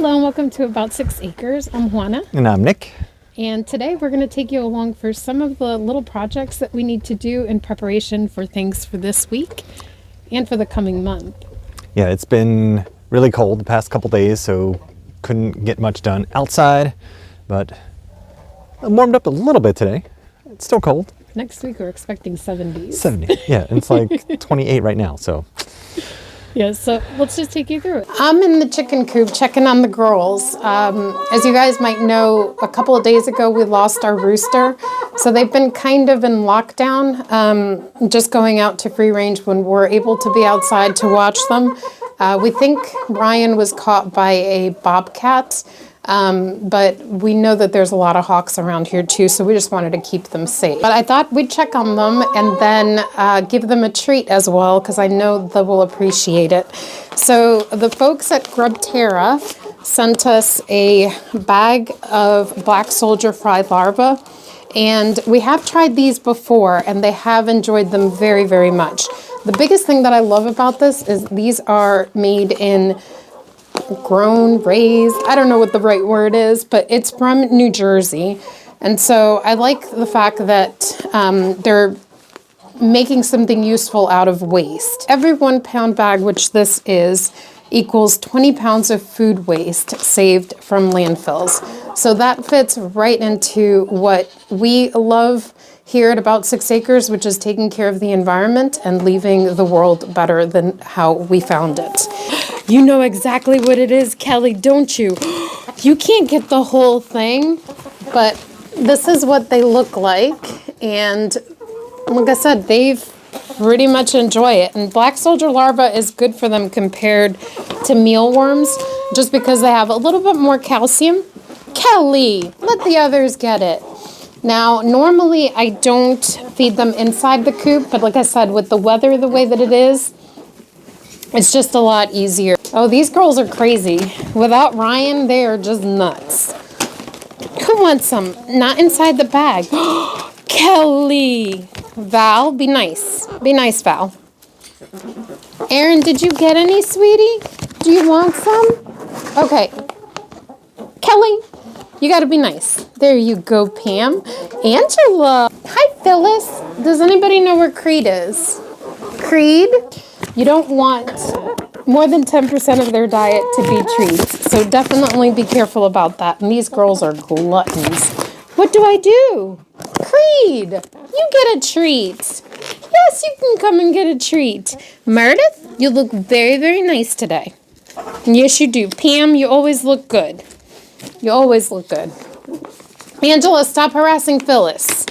Hello and welcome to About 6 Acres. I'm Juana. And I'm Nick. And today we're going to take you along for some of the little projects that we need to do in preparation for things for this week and for the coming month. Yeah, it's been really cold the past couple days, so couldn't get much done outside, but it warmed up a little bit today. It's still cold. Next week we're expecting 70s. 70, yeah, it's like 28 right now, so. Yeah, so let's just take you through it. I'm in the chicken coop checking on the girls. As you guys might know, a couple of days ago we lost our rooster. So they've been kind of in lockdown, just going out to free range when we're able to be outside to watch them. We think Ryan was caught by a bobcat, but we know that there's a lot of hawks around here too, so we just wanted to keep them safe. But I thought we'd check on them and then give them a treat as well, because I know they will appreciate it. So the folks at Grubterra sent us a bag of black soldier fry larvae, and we have tried these before and they have enjoyed them very, very much. The biggest thing that I love about this is these are made in raised, I don't know what the right word is, but it's from New Jersey. And so I like the fact that they're making something useful out of waste. Every 1 pound bag, which this is, equals 20 pounds of food waste saved from landfills. So that fits right into what we love here at About 6 Acres, which is taking care of the environment and leaving the world better than how we found it. You know exactly what it is, Kelly, don't you? You can't get the whole thing, but this is what they look like. And like I said, they've pretty much enjoy it. And black soldier larva is good for them compared to mealworms, just because they have a little bit more calcium. Kelly, let the others get it. Now, normally I don't feed them inside the coop, but like I said, with the weather the way that it is, it's just a lot easier. Oh, these girls are crazy. Without Ryan, they are just nuts. Who wants some? Not inside the bag. Kelly! Val, be nice. Be nice, Val. Erin, did you get any, sweetie? Do you want some? Okay. Kelly, you gotta be nice. There you go, Pam. Angela. Hi, Phyllis. Does anybody know where Creed is? Creed? You don't want more than 10% of their diet to be treats, so definitely be careful about that. And these girls are gluttons. What do I do? Creed, you get a treat. Yes, you can come and get a treat. Meredith, you look very, very nice today. Yes, you do. Pam, you always look good. You always look good. Angela, stop harassing Phyllis.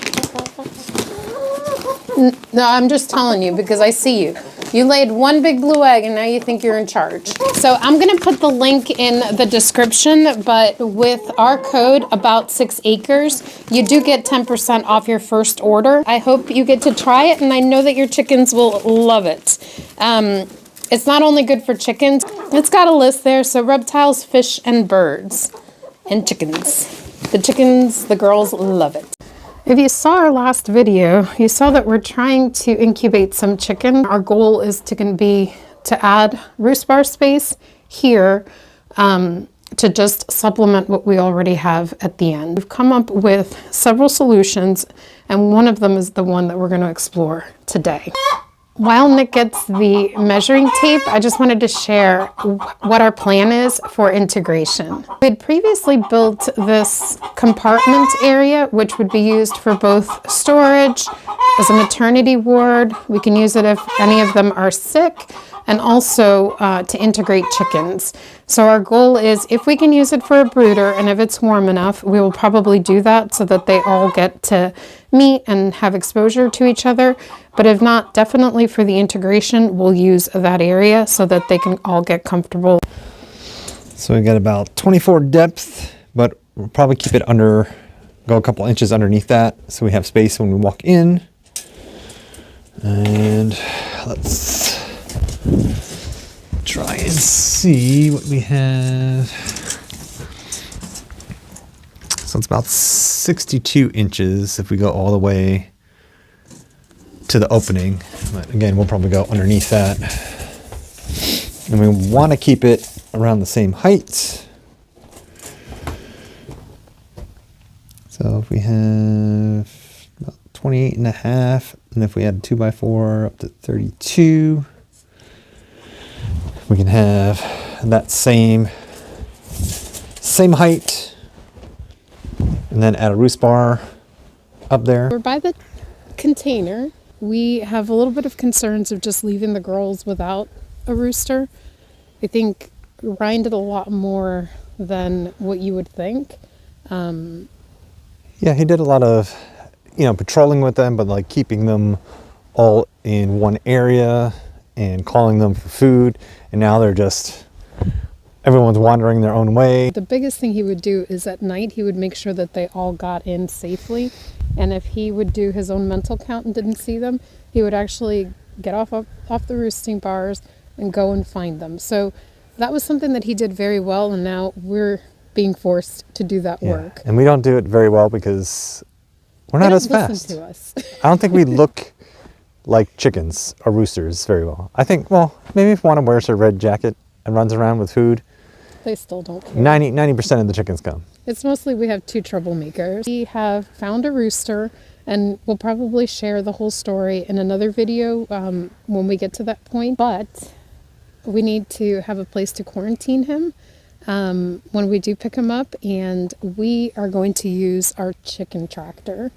No, I'm just telling you because I see you. You laid one big blue egg and now you think you're in charge. So I'm going to put the link in the description, but with our code About 6 Acres, you do get 10% off your first order. I hope you get to try it, and I know that your chickens will love it. It's not only good for chickens, it's got a list there. So reptiles, fish, and birds, and chickens. The chickens, the girls love it. If you saw our last video, you saw that we're trying to incubate some chicken. Our goal is to add roost bar space here to just supplement what we already have at the end. We've come up with several solutions, and one of them is the one that we're going to explore today. While Nick gets the measuring tape, I just wanted to share what our plan is for integration. We had previously built this compartment area, which would be used for both storage, as a maternity ward. We can use it if any of them are sick, and also to integrate chickens. So our goal is, if we can use it for a brooder, and if it's warm enough, we will probably do that so that they all get to meet and have exposure to each other. But if not, definitely for the integration, we'll use that area so that they can all get comfortable. So we got about 24 depth, but we'll probably keep it go a couple inches underneath that so we have space when we walk in. And let's try and see what we have. So it's about 62 inches if we go all the way to the opening. But again, we'll probably go underneath that. And we want to keep it around the same height. So if we have about 28 and a half, and if we add a 2x4 up to 32, we can have that same height, and then add a roost bar up there. We're by the container. We have a little bit of concerns of just leaving the girls without a rooster. I think Ryan did a lot more than what you would think. Yeah, he did a lot of, patrolling with them, but like keeping them all in one area and calling them for food. And now they're just, everyone's wandering their own way. The biggest thing he would do is at night, he would make sure that they all got in safely. And if he would do his own mental count and didn't see them, he would actually get off the roosting bars and go and find them. So that was something that he did very well. And now we're being forced to do that work. And we don't do it very well because we're not as fast. To us. I don't think we look like chickens or roosters very well. I think, maybe if one wears a red jacket and runs around with food, they still don't care. 90% of the chickens come. It's mostly we have two troublemakers. We have found a rooster, and we'll probably share the whole story in another video when we get to that point. But we need to have a place to quarantine him when we do pick him up, and we are going to use our chicken tractor.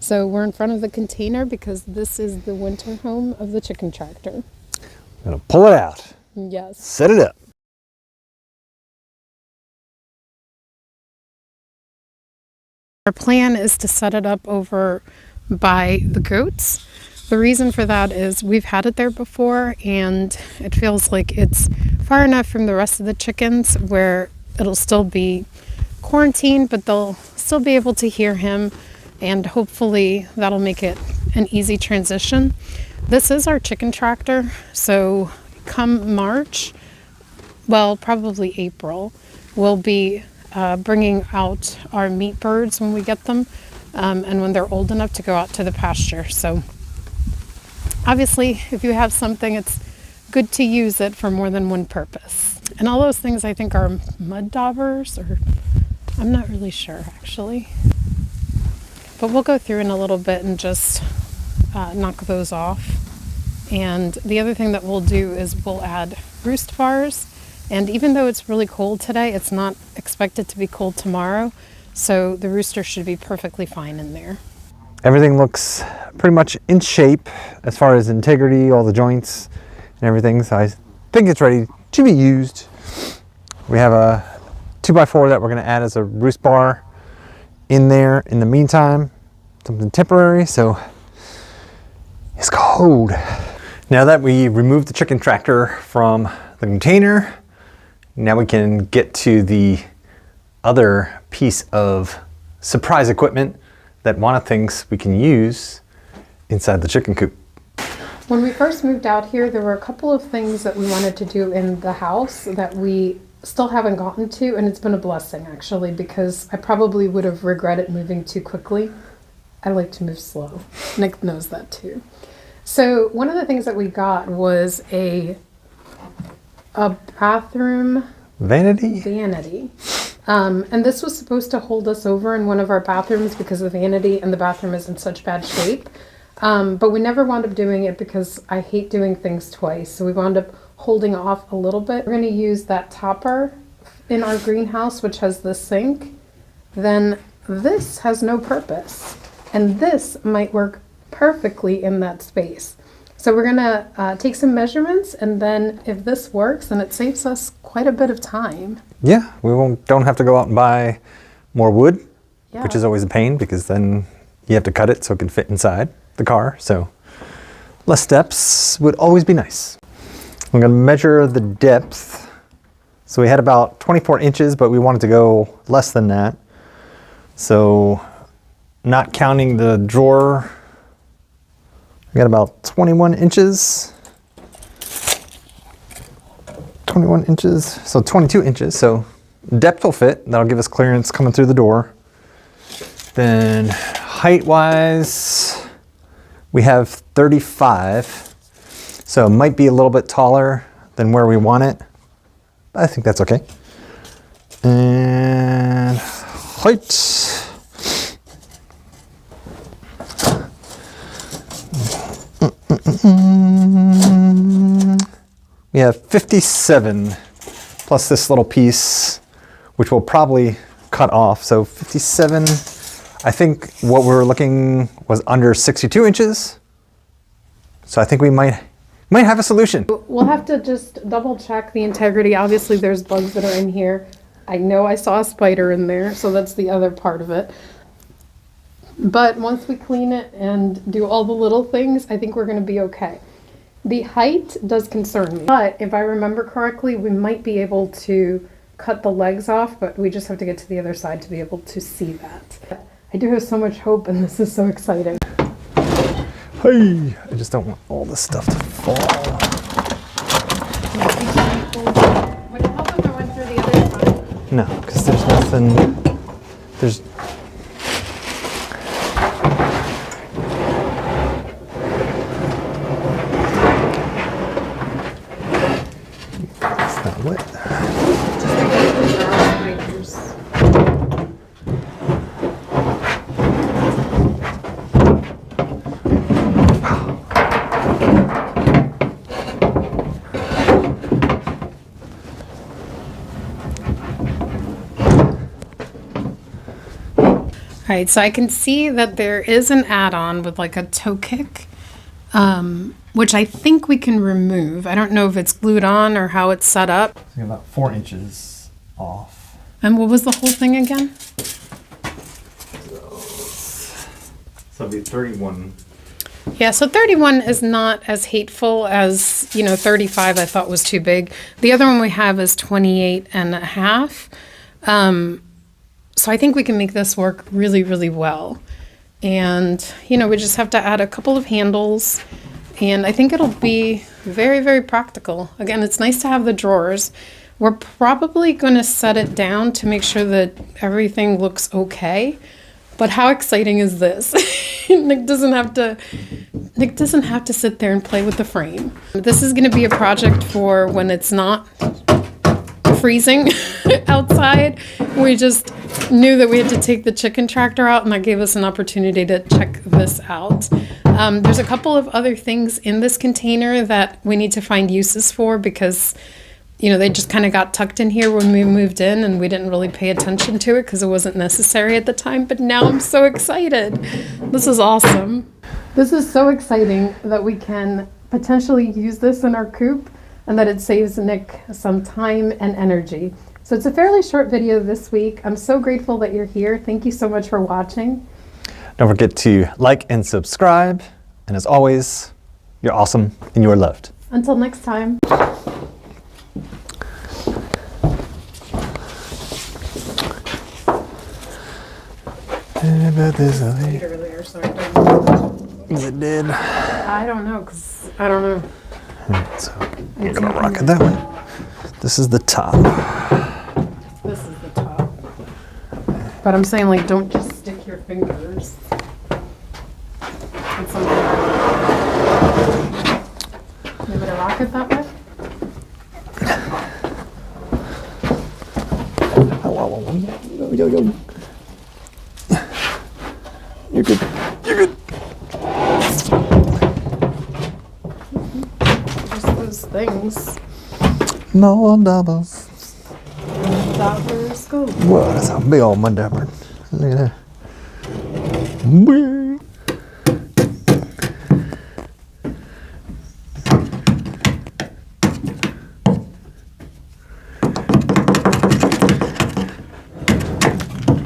So we're in front of the container because this is the winter home of the chicken tractor. I'm gonna pull it out. Yes. Set it up. Our plan is to set it up over by the goats. The reason for that is we've had it there before, and it feels like it's far enough from the rest of the chickens where it'll still be quarantined, but they'll still be able to hear him, and hopefully that'll make it an easy transition. This is our chicken tractor, so come March, well, probably April, we'll be bringing out our meat birds when we get them, and when they're old enough to go out to the pasture. So obviously, if you have something, it's good to use it for more than one purpose. And all those things I think are mud daubers, or I'm not really sure actually. But we'll go through in a little bit and just knock those off. And the other thing that we'll do is we'll add roost bars. And even though it's really cold today, it's not expected to be cold tomorrow. So the rooster should be perfectly fine in there. Everything looks pretty much in shape as far as integrity, all the joints and everything. So I think it's ready to be used. We have a 2x4 that we're going to add as a roost bar in there in the meantime. Something temporary, so it's cold. Now that we removed the chicken tractor from the container, now we can get to the other piece of surprise equipment that Juana thinks we can use inside the chicken coop. When we first moved out here, there were a couple of things that we wanted to do in the house that we still haven't gotten to, and it's been a blessing actually, because I probably would have regretted moving too quickly. I like to move slow. Nick knows that too. So one of the things that we got was a bathroom vanity. And this was supposed to hold us over in one of our bathrooms because the vanity and the bathroom is in such bad shape. But we never wound up doing it because I hate doing things twice. So we wound up holding off a little bit. We're going to use that topper in our greenhouse, which has the sink. Then this has no purpose. And this might work perfectly in that space. So we're gonna take some measurements, and then if this works, then it saves us quite a bit of time. Yeah, we don't have to go out and buy more wood, which is always a pain because then you have to cut it so it can fit inside the car. So less steps would always be nice. I'm gonna measure the depth. So we had about 24 inches, but we wanted to go less than that. So not counting the drawer, we got about 21 inches. 21 inches, so 22 inches. So depth will fit. That'll give us clearance coming through the door. Then height-wise, we have 35. So it might be a little bit taller than where we want it. I think that's okay. And height, We have 57 plus this little piece, which we'll probably cut off. So 57, I think what we were looking was under 62 inches. So I think we might have a solution. We'll have to just double check the integrity. Obviously there's bugs that are in here. I know I saw a spider in there, so that's the other part of it. But once we clean it and do all the little things, I think we're going to be okay. The height does concern me, but if I remember correctly, we might be able to cut the legs off, but we just have to get to the other side to be able to see that. I do have so much hope, and this is so exciting. Hey, I just don't want all this stuff to fall. Would it help if I went through the other side? No, because there's nothing, there's... It's not lit. All right, so I can see that there is an add-on with like a toe kick, which I think we can remove. I don't know if it's glued on or how it's set up. So you're about 4 inches off. And what was the whole thing again? So it'd be 31. Yeah, so 31 is not as hateful as, 35 I thought was too big. The other one we have is 28 and a half. So I think we can make this work really, really well. And, we just have to add a couple of handles. And I think it'll be very, very practical. Again, it's nice to have the drawers. We're probably going to set it down to make sure that everything looks okay. But how exciting is this? Nick doesn't have to sit there and play with the frame. This is going to be a project for when it's not freezing outside. We just knew that we had to take the chicken tractor out, and that gave us an opportunity to check this out. There's a couple of other things in this container that we need to find uses for because they just kind of got tucked in here when we moved in, and we didn't really pay attention to it because it wasn't necessary at the time. But now I'm so excited. This is awesome. This is so exciting that we can potentially use this in our coop and that it saves Nick some time and energy. So it's a fairly short video this week. I'm so grateful that you're here. Thank you so much for watching. Don't forget to like and subscribe. And as always, you're awesome and you are loved. Until next time. Earlier, so it did. I don't know, because I don't know. So you're gonna rock it that way. This is the top. This is the top. But I'm saying, like, don't just stick your fingers. It's something. You want to rock it that way? Yo. You're good. You're good. Just those things. No doubles. Doppers go. Whoa, that's a big old mud dapper. Look at that.